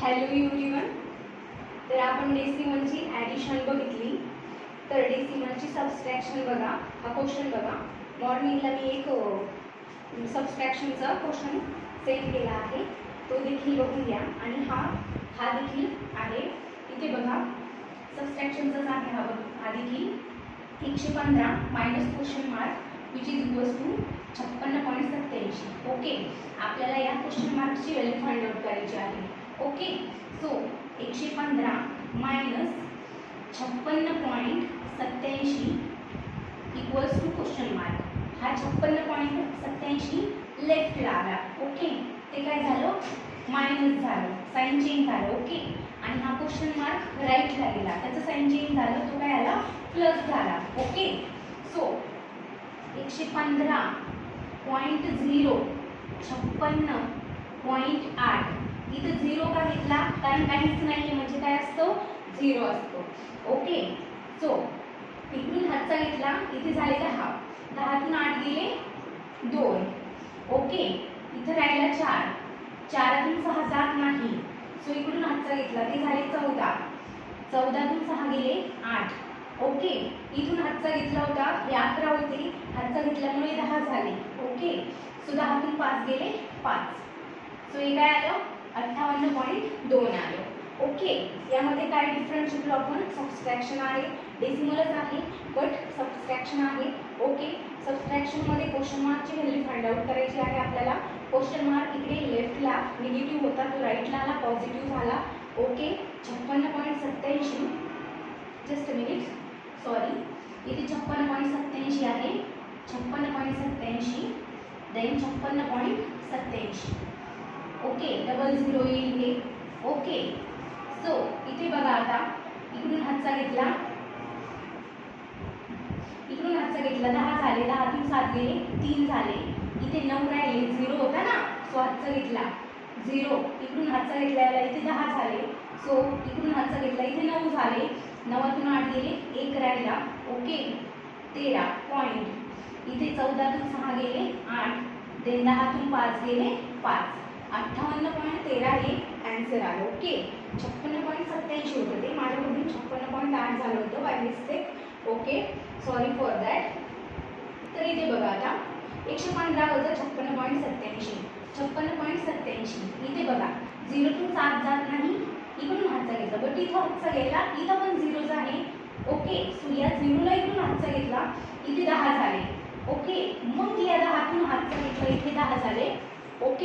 Hello everyone. तर आपण डेसिमलची addition बघितली. तर डेसिमलची सबस्ट्रॅक्शन बघा. हा क्वेश्चन बघा. मॉर्निंगला मी एक सबस्ट्रॅक्शनचा क्वेश्चन सेंड केला आहे, तो देखील बघून घ्या. आणि हा देखील आहे. इथे बघा सबस्ट्रॅक्शनचाच आहे हा देखील. 115 minus question mark which is equals to 56.87. Okay, आपल्याला या क्वेश्चन मार्कची व्हॅल्यू फाइंड आउट करायची आहे. Okay, so 115 minus 56.87 equals to question mark. हा 56.87 लेफ्टला आला. ओके, ते काय झालं, मायनस झालं, साइन चेंज झालं. ओके, आणि हा क्वेश्चन मार्क राईटला गेला, त्याचं साइन चेंज झालं, तो काय आला, प्लस झाला. ओके, सो 115.0 56.8 इथे 0 का घेतला, कारण काहीच नाही म्हणजे काय असतो, 0 असतो. ओके, सो इकडून हातचा घेतला, इथे झाले 10, 10तून 8 गेले 2. ओके, इथे राहिला 4, 4तून 6 जात नाही, सो इकडून हातचा घेतला, ते झाले 14, 14तून 6 गेले 8. ओके, इथून हातचा घेतला होता, हे 11 होते, हातचा घेतल्यामुळे 10 झाले. ओके, सो 10तून 5 गेले 5, सो हे काय आलं, 58.2 आलं. ओके, यामध्ये काय डिफरन्स शिकलो आपण, सबस्ट्रॅक्शन आहे, डेसिमलच आहे बट सबस्ट्रॅक्शन आहे. ओके, सबस्ट्रॅक्शनमध्ये क्वेश्चन मार्कची व्हॅल्यू फाइंड आउट करायची आहे आपल्याला. क्वेश्चन मार्क इकडे लेफ्टला निगेटिव्ह होता, तो राईटला आला, पॉझिटिव्ह झाला. Okay, 56.87, just a minute, sorry, इथे 56.87 आहे, 56.87 देन 56.87. ओके, 00 येईल हे. ओके, सो इथे बघा, आता इकडून हातचा घेतला, 10 झाले, 10तून 7 गेले 3 झाले, इथे 9 राहिले, 0 होता ना, सो हातचा घेतला 0, इकडून हातचा घेतला, इथे 10 झाले, सो इकडून हातचा घेतला, इथे 9 झाले, 9तून 8 गेले 1 राहिला. ओके, 13 पॉईंट, इथे 14तून 6 गेले 8, देन 10तून 5 गेले 5, 58.13 हे ॲन्सर आलं. ओके, 56.87 होतं ते, माझ्याकडून 56.8 झालं होतं by mistake. Okay, sorry for that. तर इथे बघा, आता 115 वजा 56.87, 56.87 इथे बघा, 0तून 7 जात नाही, इकडून हातचा घेतला, बट इथं हातचा गेला, इथं पण 0च आहे. ओके, सो या 0ला इकडून हातचा घेतला, इथे 10 झाले. ओके, मग या 10तून हातचा घेतला, इथे 10 झाले. ओके.